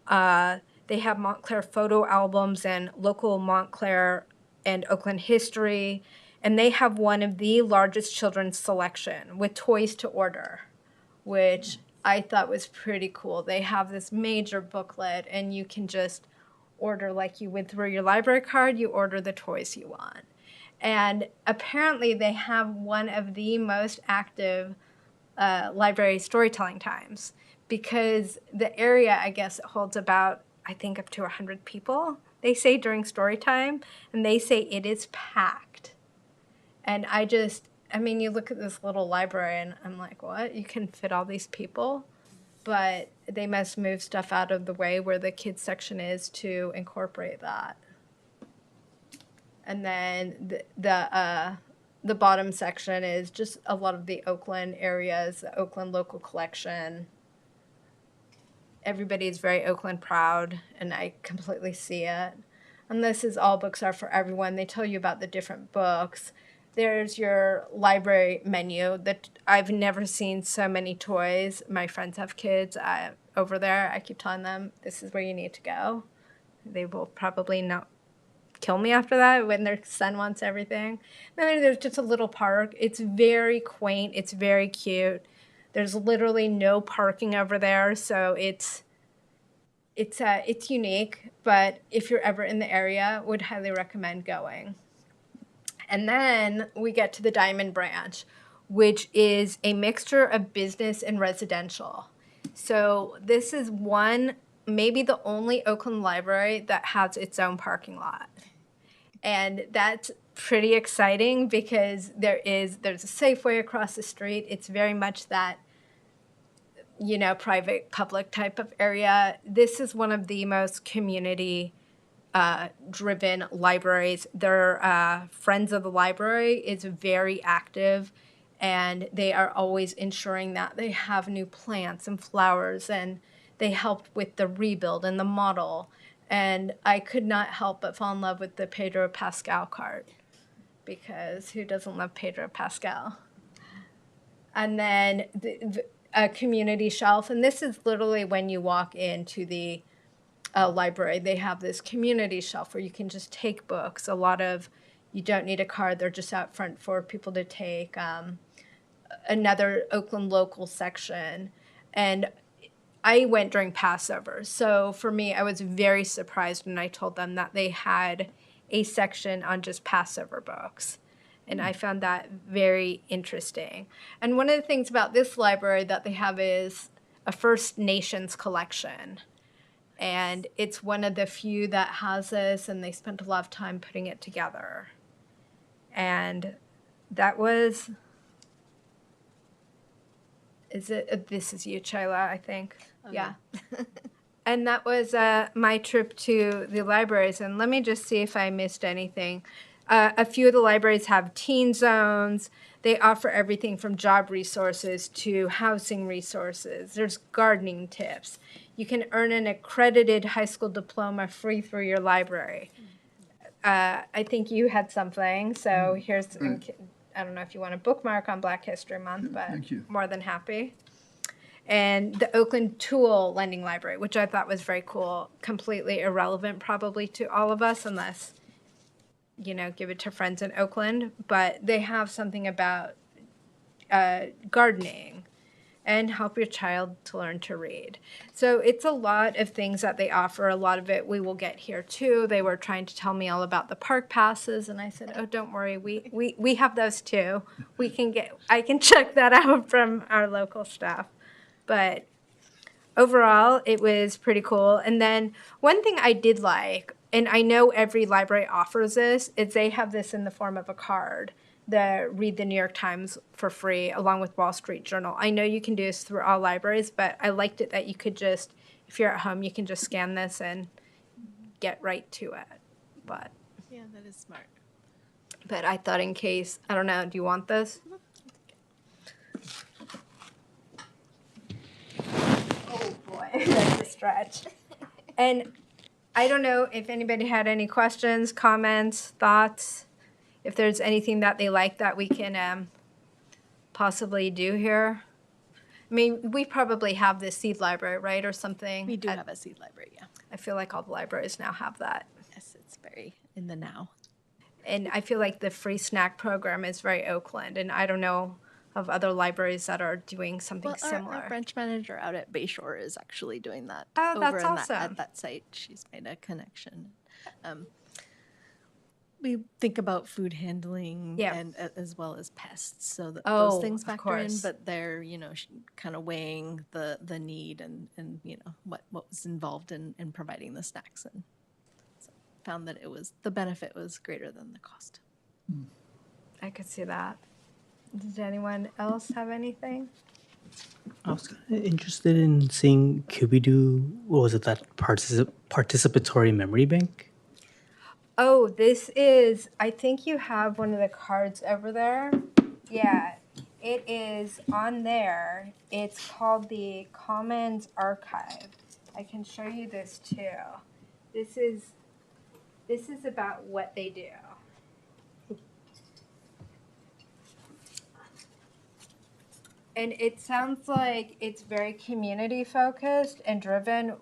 They have Montclair photo albums and local Montclair and Oakland history. And they have one of the largest children's selection with toys to order, which I thought was pretty cool. They have this major booklet and you can just order like you would through your library card, you order the toys you want. And apparently they have one of the most active library storytelling times because the area, I guess, holds about, I think, up to 100 people, they say, during story time, and they say it is packed. And I mean, you look at this little library and I'm like, what? You can fit all these people? But they must move stuff out of the way where the kids section is to incorporate that. And then the bottom section is just a lot of the Oakland areas, the Oakland local collection. Everybody is very Oakland proud, and I completely see it. And this is All Books Are for Everyone. They tell you about the different books. There's your library menu. That I've never seen so many toys. My friends have kids over there. I keep telling them, this is where you need to go. They will probably not kill me after that when their son wants everything. Then there's just a little park. It's very quaint. It's very cute. There's literally no parking over there, so it's unique. But if you're ever in the area, would highly recommend going. And then we get to the Diamond Branch, which is a mixture of business and residential. So this is maybe the only Oakland library that has its own parking lot. And that's pretty exciting because there's a Safeway across the street. It's very much that private public type of area. This is one of the most community driven libraries. Their Friends of the Library is very active, and they are always ensuring that they have new plants and flowers, and they helped with the rebuild and the model. And I could not help but fall in love with the Pedro Pascal cart, because who doesn't love Pedro Pascal? And then a community shelf, and this is literally when you walk into the library, they have this community shelf where you can just take books. You don't need a card, they're just out front for people to take. Another Oakland local section. And I went during Passover. So for me, I was very surprised when I told them that they had a section on just Passover books. And I found that very interesting. And one of the things about this library that they have is a First Nations collection. And it's one of the few that has this, and they spent a lot of time putting it together. And that was, this is you, Chayla, I think. Oh, yeah. And that was my trip to the libraries. And let me just see if I missed anything. A few of the libraries have teen zones. They offer everything from job resources to housing resources. There's gardening tips. You can earn an accredited high school diploma free through your library. I think you had something. So here's, I don't know if you want a bookmark on Black History Month, but Thank you. more than happy. And the Oakland Tool Lending Library, which I thought was very cool, completely irrelevant probably to all of us unless, give it to friends in Oakland. But they have something about gardening and help your child to learn to read. So it's a lot of things that they offer. A lot of it we will get here too. They were trying to tell me all about the park passes, and I said, oh, don't worry, we have those too. I can check that out from our local staff. But overall, it was pretty cool. And then one thing I did like, and I know every library offers this, is they have this in the form of a card. Read the New York Times for free along with Wall Street Journal. I know you can do this through all libraries, but I liked it that you could just, if you're at home, you can just scan this and get right to it. But Yeah, that is smart. But I thought in case, I don't know, do you want this? Oh boy, that's a stretch. And I don't know if anybody had any questions, comments, thoughts. If there's anything that they like that we can possibly do here. I mean, we probably have this seed library, right, or something? We do have a seed library, yeah. I feel like all the libraries now have that. Yes, it's very in the now. And I feel like the free snack program is very Oakland, and I don't know of other libraries that are doing something similar. Our branch manager out at Bayshore is actually doing that. Oh, that's over awesome. At that site. She's made a connection. We think about food handling Yeah. and as well as pests, so that Oh, those things of factor in. course. But they're kind of weighing the need and what was involved in providing the snacks, and so found that the benefit was greater than the cost. I could see that. Does anyone else have anything? I was kind of interested in seeing QB do, what was it, that participatory memory bank? Oh, this is, I think you have one of the cards over there. Yeah, it is on there. It's called the Commons Archive. I can show you this too. This is about what they do. And it sounds like it's very community focused and driven,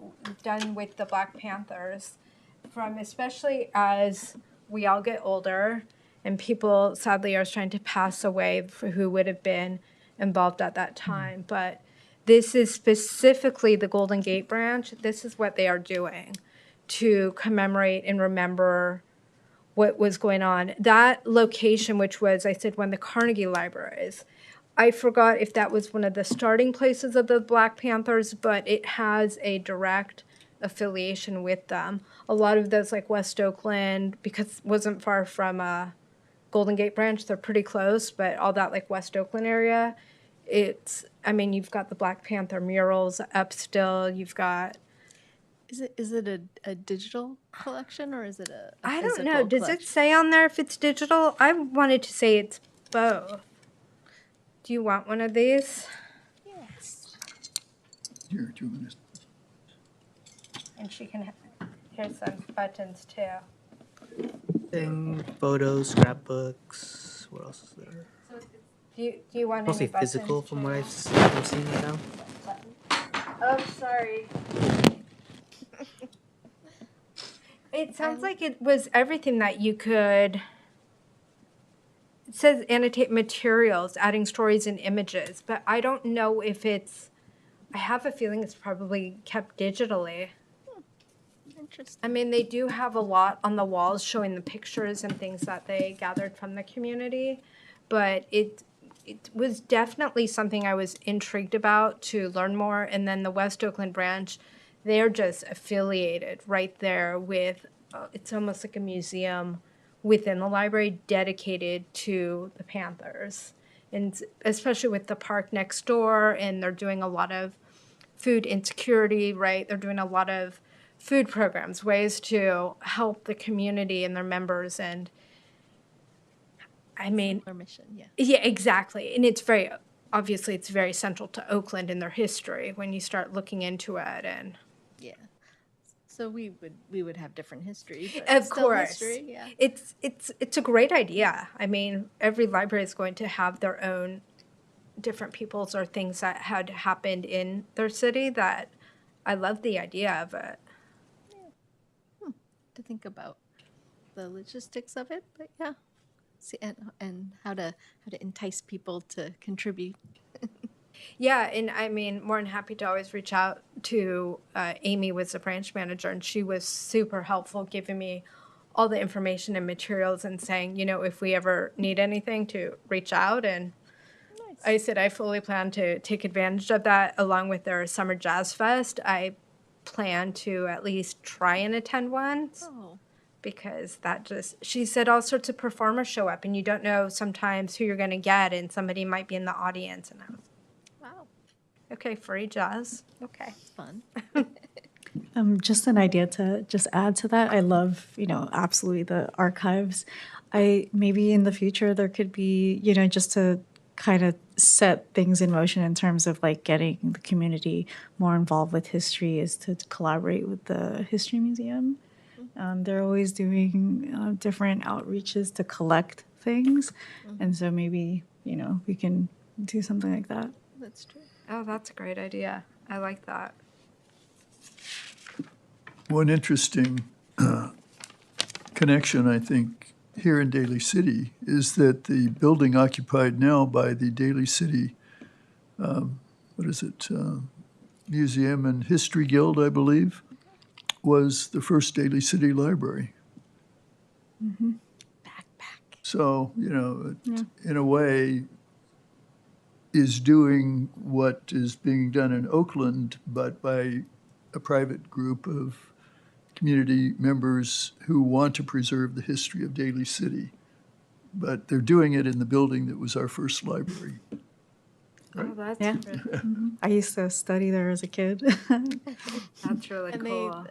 done with the Black Panthers. Especially as we all get older and people sadly are trying to pass away who would have been involved at that time. But this is specifically the Golden Gate branch. This is what they are doing to commemorate and remember what was going on. That location, which was, I said, one of the Carnegie libraries, I forgot if that was one of the starting places of the Black Panthers, but it has a direct affiliation with them. A lot of those, like West Oakland, because it wasn't far from Golden Gate branch, they're pretty close, but all that like West Oakland area I mean, you've got the Black Panther murals up still. You've got, Is it a digital collection or is it a I don't physical know. Does it collection? say on there if it's digital? I wanted to say it's both. Do you want one of these? Yes. Here, 2 minutes. And she can, here's some buttons too. Thing, photos, scrapbooks. What else is there? Do you want Mostly any buttons physical from what too? I'm seeing right now. Oh, sorry. It sounds like it was everything that you could. It says annotate materials, adding stories and images, but I don't know if it's. I have a feeling it's probably kept digitally. Interesting. I mean, they do have a lot on the walls showing the pictures and things that they gathered from the community, but it was definitely something I was intrigued about to learn more. And then the West Oakland branch, they're just affiliated right there with, it's almost like a museum within the library dedicated to the Panthers. And especially with the park next door, and they're doing a lot of food insecurity, right? They're doing a lot of food programs, ways to help the community and their members. And I mean, Our mission, yeah. yeah, exactly. And it's very, obviously, it's very central to Oakland and their history when you start looking into it. And Yeah. So we would have different history, but of still course, history, yeah. it's a great idea. I mean, every library is going to have their own different peoples or things that had happened in their city that I love the idea of it. To think about the logistics of it, but yeah. See, and how to entice people to contribute. Yeah, and I mean, more than happy to always reach out to Amy, was the branch manager, and she was super helpful, giving me all the information and materials and saying, if we ever need anything, to reach out. And Nice. I said I fully plan to take advantage of that, along with their Summer Jazz Fest. I plan to at least try and attend one. Oh, Because she said all sorts of performers show up, and you don't know sometimes who you're going to get, and somebody might be in the audience. And I was, wow. okay, free jazz. Okay. Fun. Just an idea to just add to that. I love, absolutely the archives. Maybe in the future there could be, just to kind of set things in motion in terms of like getting the community more involved with history, is to collaborate with the History Museum. They're always doing different outreaches to collect things. And so maybe, we can do something like that. That's true. Oh, that's a great idea. I like that. One interesting connection, I think, here in Daly City is that the building occupied now by the Daly City, Museum and History Guild, I believe, was the first Daly City library. Backpack. So, in a way, is doing what is being done in Oakland, but by a private group of community members who want to preserve the history of Daly City. But they're doing it in the building that was our first library. Oh, that's Yeah. I used to study there as a kid. that's really And cool.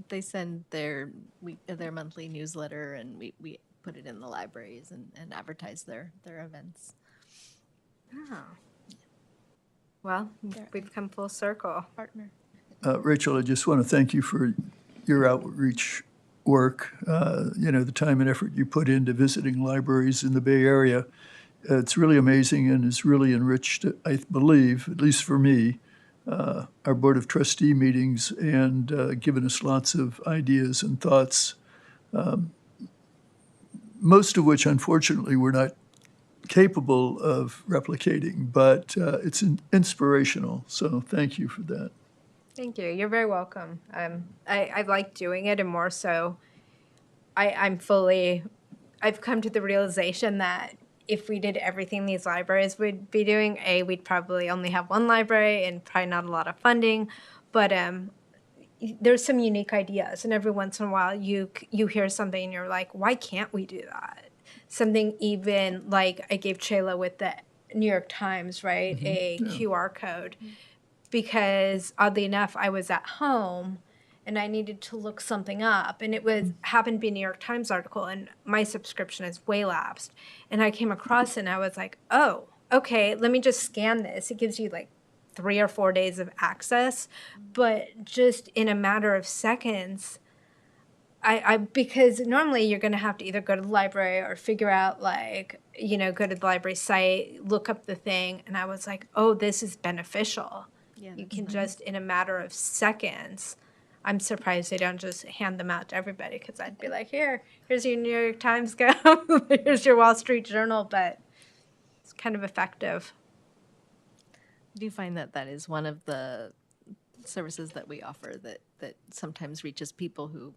they send their monthly newsletter, and we put it in the libraries and advertise their events. Oh. Well, we've come full circle. Partner. Rachel, I just want to thank you for your outreach work, the time and effort you put into visiting libraries in the Bay Area. It's really amazing and has really enriched, I believe, at least for me, our Board of Trustee meetings and given us lots of ideas and thoughts, most of which, unfortunately, we're not capable of replicating, but it's inspirational. So thank you for that. Thank you. You're very welcome. I like doing it, and more so, I've come to the realization that if we did everything these libraries would be doing, we'd probably only have one library and probably not a lot of funding. But there's some unique ideas, and every once in a while you hear something and you're like, why can't we do that? Something even like I gave Chayla with the New York Times, right? A QR code. Because oddly enough, I was at home and I needed to look something up, and it was happened to be a New York Times article, and my subscription is way lapsed. And I came across it and I was like, oh, okay, let me just scan this. It gives you like 3 or 4 days of access, but just in a matter of seconds, I because normally you're going to have to either go to the library or figure out like, go to the library site, look up the thing. And I was like, oh, this is beneficial. Yeah, You that's can nice. just, in a matter of seconds, I'm surprised they don't just hand them out to everybody, because I'd be like, here's your New York Times go, here's your Wall Street Journal, but it's kind of effective. I do find that that is one of the services that we offer that sometimes reaches people who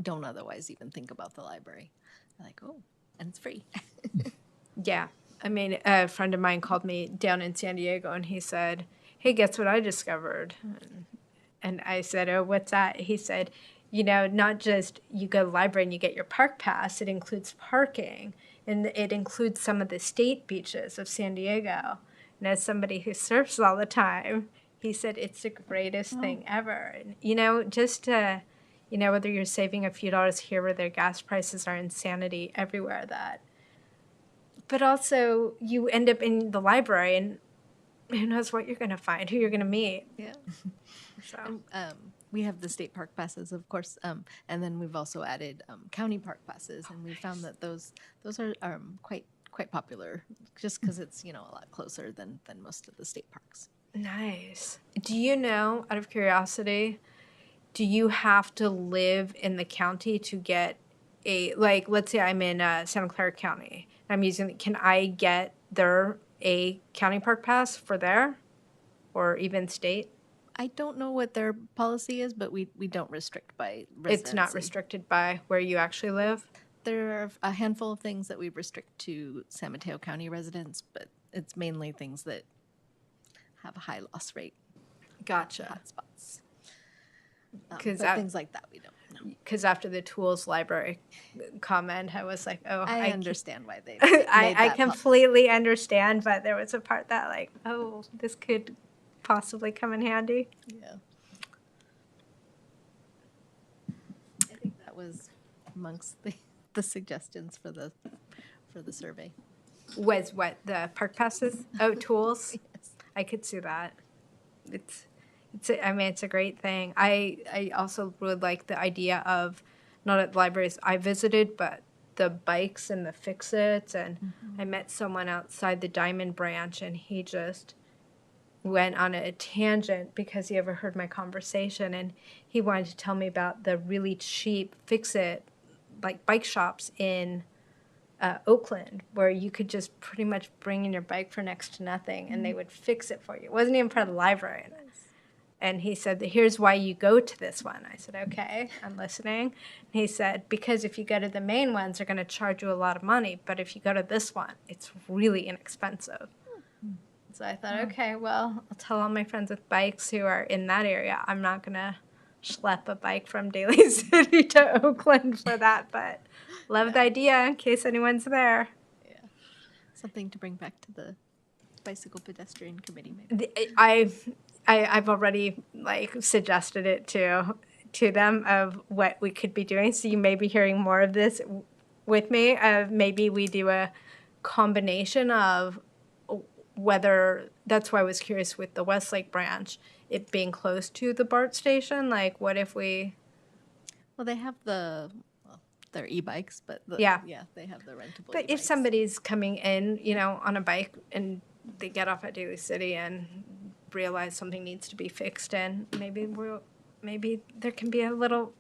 don't otherwise even think about the library. They're like, oh, and it's free. Yeah. I mean, a friend of mine called me down in San Diego and he said, hey, guess what I discovered? And I said, oh, what's that? He said, not just you go to the library and you get your park pass, it includes parking, and it includes some of the state beaches of San Diego. And as somebody who surfs all the time, he said it's the greatest thing ever. And, just to, whether you're saving a few dollars here or their gas prices are insanity everywhere, but also you end up in the library and who knows what you're going to find, who you're going to meet. Yeah. So. We have the state park passes, of course, and then we've also added county park passes, and we found that those are quite popular, just because it's a lot closer than most of the state parks. Nice. Do you know, out of curiosity, do you have to live in the county to get let's say I'm in Santa Clara County. Can I get a county park pass for there or even state? I don't know what their policy is, but we don't restrict by residency. It's not restricted by where you actually live? There are a handful of things that we restrict to San Mateo County residents, but it's mainly things that have a high loss rate, Gotcha. hotspots. 'Cause But things like that we don't know. Because after the Tools Library comment, I was like, oh, I understand why they I made that completely understand, but there was a part that like, oh, this could possibly come in handy. Yeah. I think that was amongst the suggestions for the survey. Was what, the park passes? Oh, tools? Yes. I could see that. It's a great thing. I also would like the idea of, not at libraries I visited, but the bikes and the fix-its. And I met someone outside the Diamond branch, and he just went on a tangent because he overheard my conversation, and he wanted to tell me about the really cheap fix-it, like bike shops in Oakland, where you could just pretty much bring in your bike for next to nothing, and they would fix it for you. It wasn't even part of the library. And he said, here's why you go to this one. I said, okay, I'm listening. And he said, because if you go to the main ones, they're going to charge you a lot of money. But if you go to this one, it's really inexpensive. So I thought, okay, well, I'll tell all my friends with bikes who are in that area, I'm not going to schlep a bike from Daly City to Oakland for that. But love the idea in case anyone's there. Yeah. Something to bring back to the bicycle pedestrian committee, maybe. I've already suggested it to them of what we could be doing. So you may be hearing more of this with me. Maybe we do a combination of whether, that's why I was curious with the Westlake branch, it being close to the BART station. Like, what if we? Well, they have their e-bikes, but they have the rentable. But if somebody's coming in, on a bike and they get off at Daly City and realize something needs to be fixed, and maybe there can be a little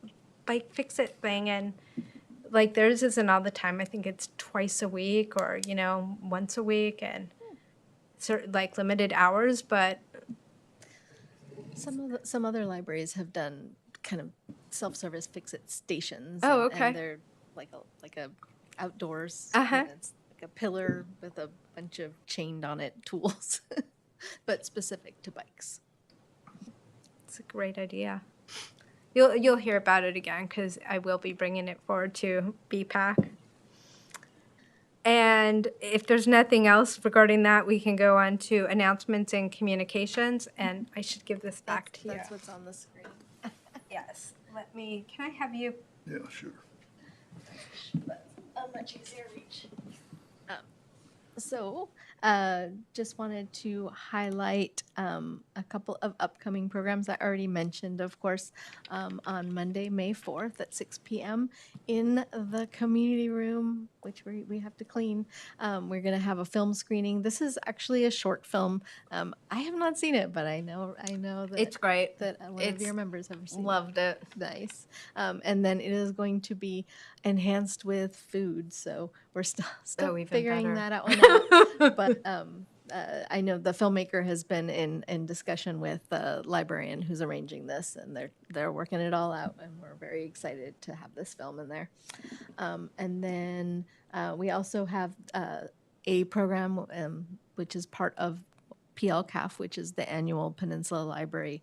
bike fix-it thing, and like theirs isn't all the time. I think it's twice a week or once a week, and limited hours. But some other libraries have done kind of self-service fix-it stations. Oh, okay. And they're like a outdoors. Uh-huh. And it's like a pillar with a bunch of chained on it tools, but specific to bikes. It's a great idea. You'll hear about it again because I will be bringing it forward to BPAC. And if there's nothing else regarding that, we can go on to announcements and communications. And I should give this back to you. That's what's on the screen. Yes. Can I have you? Yeah, sure. That's a much easier reach. So, just wanted to highlight a couple of upcoming programs I already mentioned, of course, on Monday, May 4th at 6 p.m. in the community room, which we have to clean. We're going to have a film screening. This is actually a short film. I have not seen it, but I know that It's great. that one of your members have seen it. Loved it. Nice. And then it is going to be enhanced with food. So we're still even figuring better. that out one out. But I know the filmmaker has been in discussion with the librarian who's arranging this, and they're working it all out, and we're very excited to have this film in there. And then we also have a program which is part of PLCAF, which is the annual Peninsula Libraries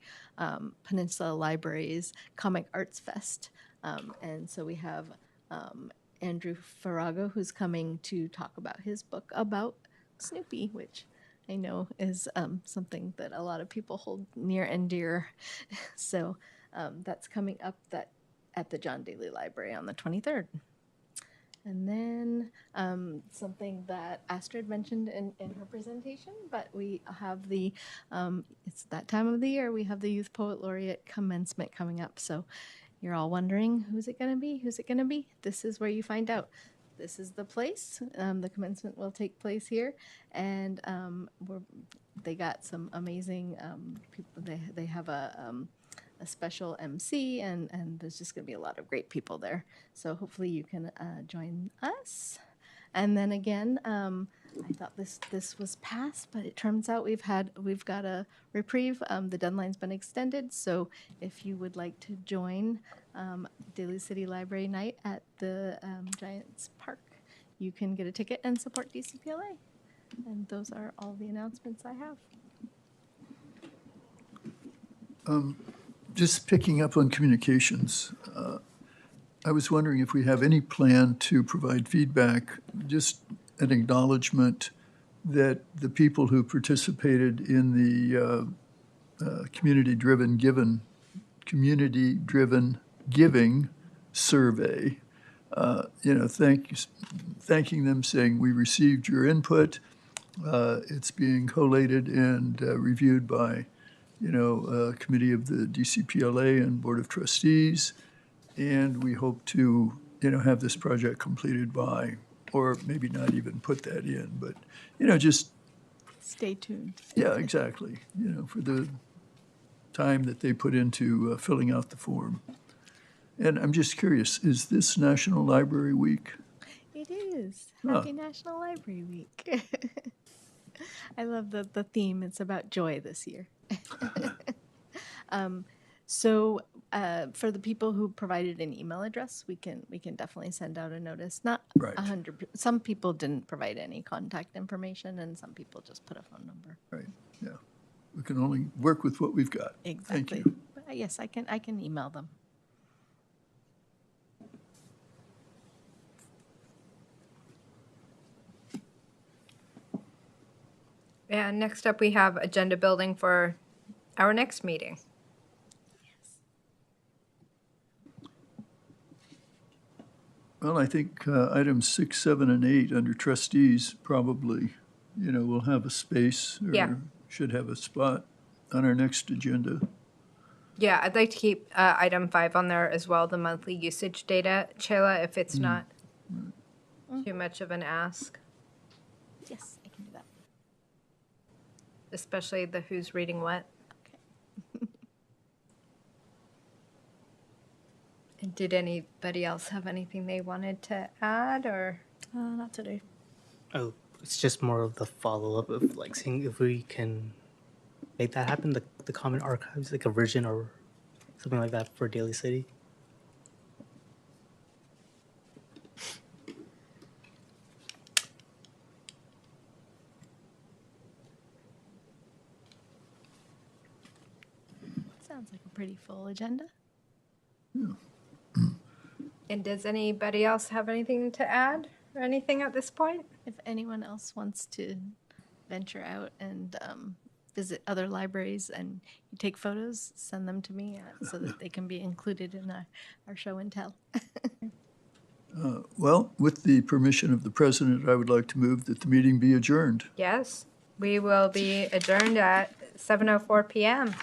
Comic Arts Fest. And so we have Andrew Farago, who's coming to talk about his book about Snoopy, which I know is something that a lot of people hold near and dear. So that's coming up at the John Daly Library on the 23rd. And then something that Astrid mentioned in her presentation, but we have it's that time of the year, we have the Youth Poet Laureate commencement coming up. So you're all wondering, who's it going to be? Who's it going to be? This is where you find out. This is the place. The commencement will take place here. And they got some amazing people. They have a special MC, and there's just going to be a lot of great people there. So hopefully you can join us. And then again, I thought this was passed, but it turns out we've got a reprieve. The deadline's been extended, so if you would like to join Daly City Library Night at the Giants Park, you can get a ticket and support DCPLA. And those are all the announcements I have. Just picking up on communications, I was wondering if we have any plan to provide feedback, just an acknowledgement that the people who participated in the community-driven giving survey, thanking them, saying we received your input. It's being collated and reviewed by a committee of the DCPLA and Board of Trustees, and we hope to, have this project completed by, or maybe not even put that in, but, just, Stay tuned. yeah, exactly, for the time that they put into filling out the form. And I'm just curious, is this National Library Week? It is. Happy National Library Week. I love the theme. It's about joy this year. So for the people who provided an email address, we can definitely send out a notice. Not Right. 100. Some people didn't provide any contact information, and some people just put a phone number. Right, yeah. We can only work with what we've got. Exactly. Thank you. But yes, I can email them. And next up, we have agenda building for our next meeting. Well, I think items 6, 7, and 8 under trustees probably, will have a space Yeah. or should have a spot on our next agenda. Yeah, I'd like to keep item 5 on there as well, the monthly usage data, Chayla, if it's not too much of an ask, Yes, I can do that. especially the who's reading what. Okay. And did anybody else have anything they wanted to add, or? Not today. Oh, it's just more of the follow-up of like seeing if we can make that happen, the common archives, like a version or something like that for Daly City. Sounds like a pretty full agenda. And does anybody else have anything to add? or anything at this point? If anyone else wants to venture out and visit other libraries and you take photos, send them to me so that they can be included in our show and tell. Well, with the permission of the president, I would like to move that the meeting be adjourned. Yes, we will be adjourned at 7:04 p.m.